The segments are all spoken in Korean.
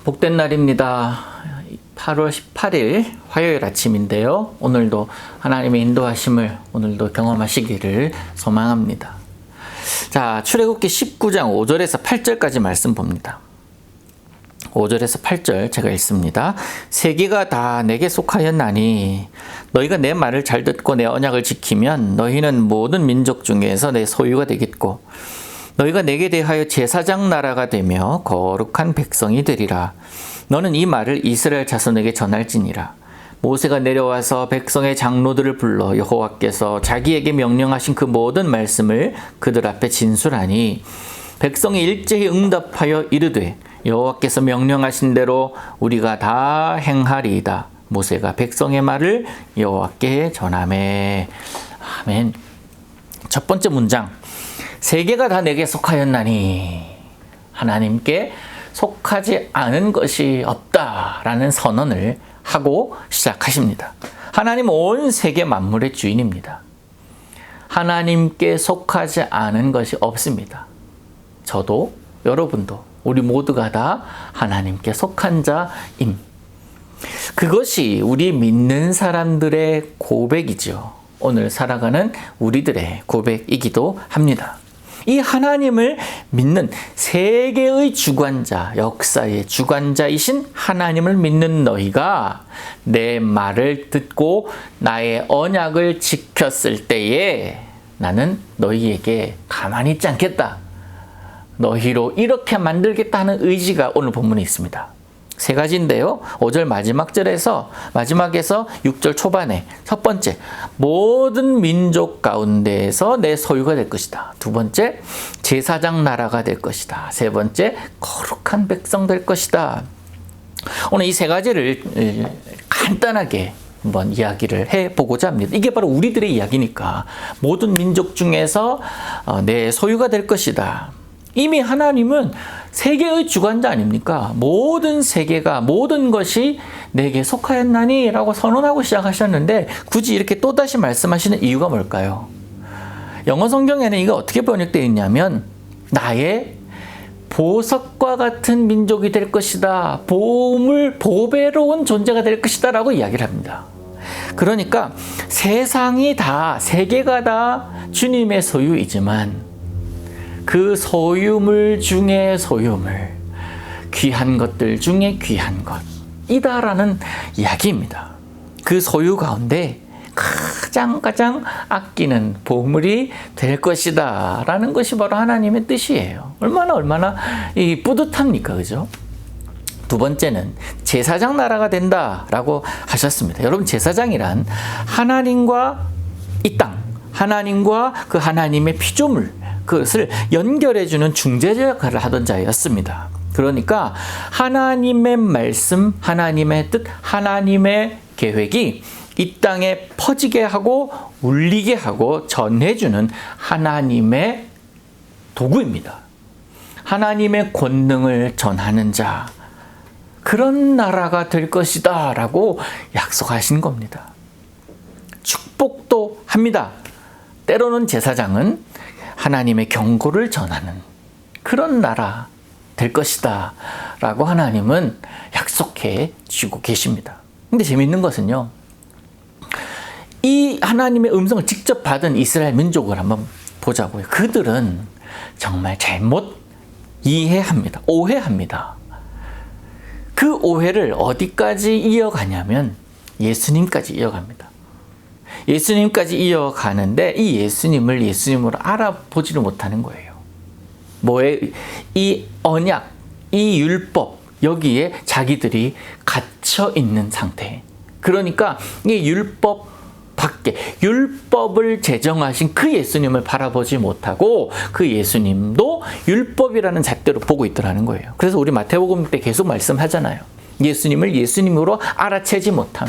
복된 날입니다. 8월 18일 화요일 아침인데요. 오늘도 하나님의 인도하심을 오늘도 경험하시기를 소망합니다. 자, 출애굽기 19장 5절에서 8절까지 말씀 봅니다. 5절에서 8절 제가 읽습니다. 세계가 다 내게 속하였나니 너희가 내 말을 잘 듣고 내 언약을 지키면 너희는 모든 민족 중에서 내 소유가 되겠고 너희가 내게 대하여 제사장 나라가 되며 거룩한 백성이 되리라. 너는 이 말을 이스라엘 자손에게 전할지니라. 모세가 내려와서 백성의 장로들을 불러 여호와께서 자기에게 명령하신 그 모든 말씀을 그들 앞에 진술하니 백성이 일제히 응답하여 이르되 여호와께서 명령하신 대로 우리가 다 행하리이다. 모세가 백성의 말을 여호와께 전하매. 아멘. 첫 번째 문장. 세계가 다 내게 속하였나니 하나님께 속하지 않은 것이 없다라는 선언을 하고 시작하십니다. 하나님 온 세계 만물의 주인입니다. 하나님께 속하지 않은 것이 없습니다. 저도 여러분도 우리 모두가 다 하나님께 속한 자임. 그것이 우리 믿는 사람들의 고백이죠. 오늘 살아가는 우리들의 고백이기도 합니다. 이 하나님을 믿는 세계의 주관자, 역사의 주관자이신 하나님을 믿는 너희가 내 말을 듣고 나의 언약을 지켰을 때에 나는 너희에게 가만히 있지 않겠다. 너희로 이렇게 만들겠다 하는 의지가 오늘 본문에 있습니다. 세 가지인데요. 5절 마지막에서 6절 초반에 첫 번째, 모든 민족 가운데에서 내 소유가 될 것이다. 두 번째, 제사장 나라가 될 것이다. 세 번째, 거룩한 백성 될 것이다. 오늘 이 세 가지를 간단하게 한번 이야기를 해보고자 합니다. 이게 바로 우리들의 이야기니까 모든 민족 중에서 내 소유가 될 것이다. 이미 하나님은 세계의 주관자 아닙니까? 모든 세계가 모든 것이 내게 속하였나니 라고 선언하고 시작하셨는데 굳이 이렇게 또다시 말씀하시는 이유가 뭘까요? 영어 성경에는 이거 어떻게 번역되어 있냐면 나의 보석과 같은 민족이 될 것이다. 보배로운 존재가 될 것이다 라고 이야기를 합니다. 그러니까 세상이 다 세계가 다 주님의 소유이지만 그 소유물 중에 소유물, 귀한 것들 중에 귀한 것이다라는 이야기입니다. 그 소유 가운데 가장 아끼는 보물이 될 것이다 라는 것이 바로 하나님의 뜻이에요. 얼마나 뿌듯합니까? 그죠? 두 번째는 제사장 나라가 된다라고 하셨습니다. 여러분, 제사장이란 하나님과 이 땅, 하나님과 그 하나님의 피조물, 그것을 연결해주는 중재자 역할을 하던 자였습니다. 그러니까 하나님의 말씀, 하나님의 뜻, 하나님의 계획이 이 땅에 퍼지게 하고 울리게 하고 전해주는 하나님의 도구입니다. 하나님의 권능을 전하는 자, 그런 나라가 될 것이다 라고 약속하신 겁니다. 축복도 합니다. 때로는 제사장은 하나님의 경고를 전하는 그런 나라 될 것이다 라고 하나님은 약속해 주고 계십니다. 근데 재미있는 것은요, 이 하나님의 음성을 직접 받은 이스라엘 민족을 한번 보자고요. 그들은 정말 잘못 이해합니다. 오해합니다. 그 오해를 어디까지 이어가냐면 예수님까지 이어갑니다. 예수님까지 이어가는데 이 예수님을 예수님으로 알아보지를 못하는 거예요. 이 언약, 이 율법, 여기에 자기들이 갇혀 있는 상태. 그러니까 이 율법 밖에, 율법을 제정하신 그 예수님을 바라보지 못하고 그 예수님도 율법이라는 잣대로 보고 있더라는 거예요. 그래서 우리 마태복음 때 계속 말씀하잖아요. 예수님을 예수님으로 알아채지 못함.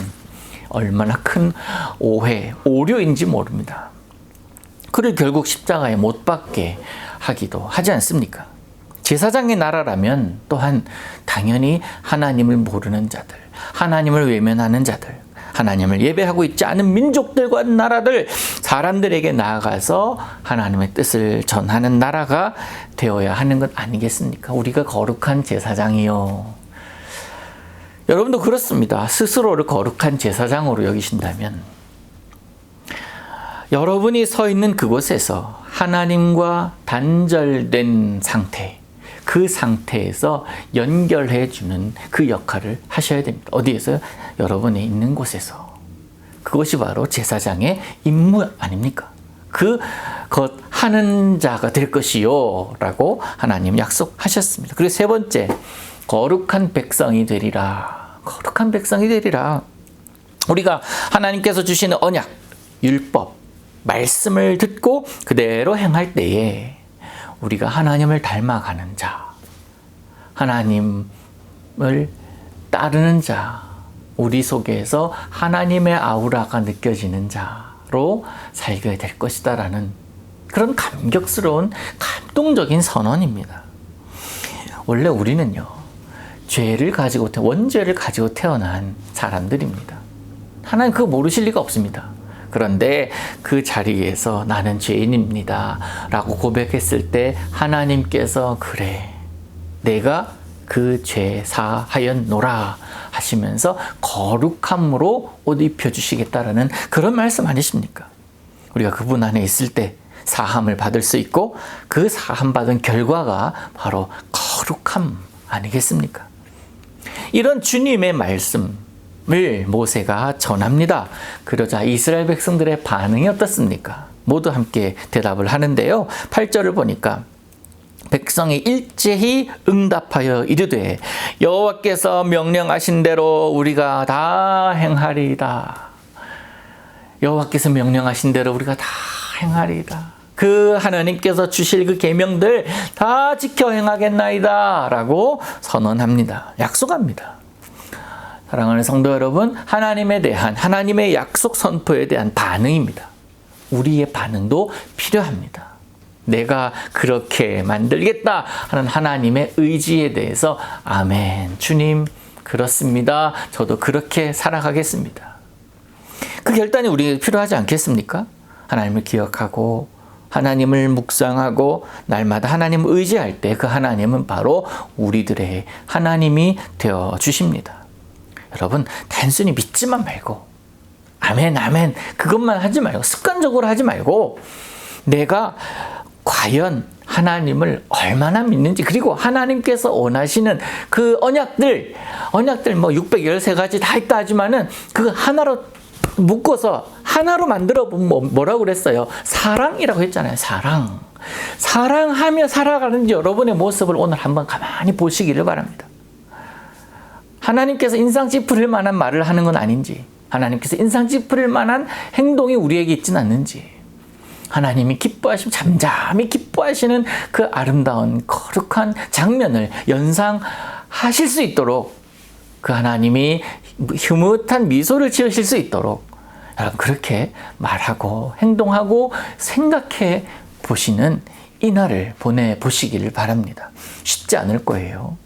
얼마나 큰 오류인지 모릅니다. 그를 결국 십자가에 못 박게 하기도 하지 않습니까? 제사장의 나라라면 또한 당연히 하나님을 모르는 자들, 하나님을 외면하는 자들, 하나님을 예배하고 있지 않은 민족들과 나라들, 사람들에게 나아가서 하나님의 뜻을 전하는 나라가 되어야 하는 것 아니겠습니까? 우리가 거룩한 제사장이요. 여러분도 그렇습니다. 스스로를 거룩한 제사장으로 여기신다면 여러분이 서 있는 그곳에서 하나님과 단절된 상태, 그 상태에서 연결해 주는 그 역할을 하셔야 됩니다. 어디에서요? 여러분이 있는 곳에서. 그것이 바로 제사장의 임무 아닙니까? 그것 하는 자가 될 것이요 라고 하나님 약속하셨습니다. 그리고 세 번째, 거룩한 백성이 되리라. 거룩한 백성이 되리라. 우리가 하나님께서 주시는 언약, 율법, 말씀을 듣고 그대로 행할 때에 우리가 하나님을 닮아가는 자, 하나님을 따르는 자, 우리 속에서 하나님의 아우라가 느껴지는 자로 살게 될 것이다 라는 그런 감격스러운 감동적인 선언입니다. 원래 우리는요, 원죄를 가지고 태어난 사람들입니다. 하나님 그거 모르실 리가 없습니다. 그런데 그 자리에서 나는 죄인입니다 라고 고백했을 때 하나님께서 그래, 내가 그 죄 사하였노라 하시면서 거룩함으로 옷 입혀주시겠다라는 그런 말씀 아니십니까? 우리가 그분 안에 있을 때 사함을 받을 수 있고 그 사함 받은 결과가 바로 거룩함 아니겠습니까? 이런 주님의 말씀 을 모세가 전합니다. 그러자 이스라엘 백성들의 반응이 어떻습니까? 모두 함께 대답을 하는데요. 8절을 보니까 백성이 일제히 응답하여 이르되 여호와께서 명령하신 대로 우리가 다 행하리이다. 여호와께서 명령하신 대로 우리가 다 행하리이다. 그 하나님께서 주실 그 계명들 다 지켜 행하겠나이다 라고 선언합니다. 약속합니다. 사랑하는 성도 여러분, 하나님에 대한 하나님의 약속 선포에 대한 반응입니다. 우리의 반응도 필요합니다. 내가 그렇게 만들겠다 하는 하나님의 의지에 대해서 아멘, 주님 그렇습니다. 저도 그렇게 살아가겠습니다. 그 결단이 우리에게 필요하지 않겠습니까? 하나님을 기억하고 하나님을 묵상하고 날마다 하나님을 의지할 때 그 하나님은 바로 우리들의 하나님이 되어 주십니다. 여러분, 단순히 믿지만 말고 아멘 아멘 그것만 하지 말고 습관적으로 하지 말고 내가 과연 하나님을 얼마나 믿는지, 그리고 하나님께서 원하시는 그 언약들 뭐 613가지 다 있다 하지만은 그 하나로 묶어서 하나로 만들어 보면 뭐라고 그랬어요? 사랑이라고 했잖아요. 사랑하며 살아가는 여러분의 모습을 오늘 한번 가만히 보시기를 바랍니다. 하나님께서 인상 찌푸릴 만한 말을 하는 건 아닌지, 하나님께서 인상 찌푸릴 만한 행동이 우리에게 있지는 않는지, 하나님이 기뻐하시면 잠잠히 기뻐하시는 그 아름다운 거룩한 장면을 연상하실 수 있도록, 그 하나님이 흐뭇한 미소를 지으실 수 있도록 여러분 그렇게 말하고 행동하고 생각해 보시는 이날을 보내보시기를 바랍니다. 쉽지 않을 거예요.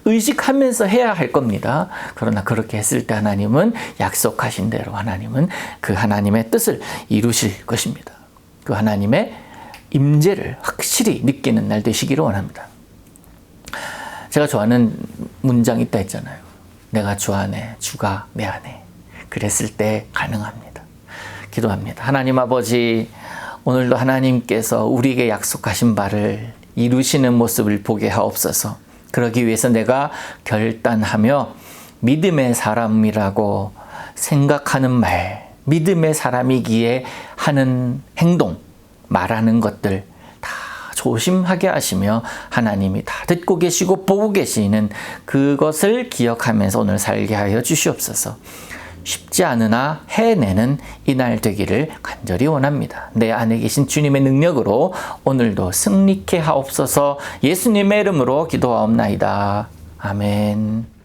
의식하면서 해야 할 겁니다. 그러나 그렇게 했을 때 하나님은 약속하신 대로 하나님은 그 하나님의 뜻을 이루실 것입니다. 그 하나님의 임재를 확실히 느끼는 날 되시기를 원합니다. 제가 좋아하는 문장이 있다 했잖아요. 내가 주 안에, 주가 내 안에. 그랬을 때 가능합니다. 기도합니다. 하나님 아버지, 오늘도 하나님께서 우리에게 약속하신 바를 이루시는 모습을 보게 하옵소서. 그러기 위해서 내가 결단하며 믿음의 사람이라고 생각하는 말, 믿음의 사람이기에 하는 행동, 말하는 것들 다 조심하게 하시며 하나님이 다 듣고 계시고 보고 계시는 그것을 기억하면서 오늘 살게 하여 주시옵소서. 쉽지 않으나 해내는 이날 되기를 간절히 원합니다. 내 안에 계신 주님의 능력으로 오늘도 승리케 하옵소서. 예수님의 이름으로 기도하옵나이다. 아멘.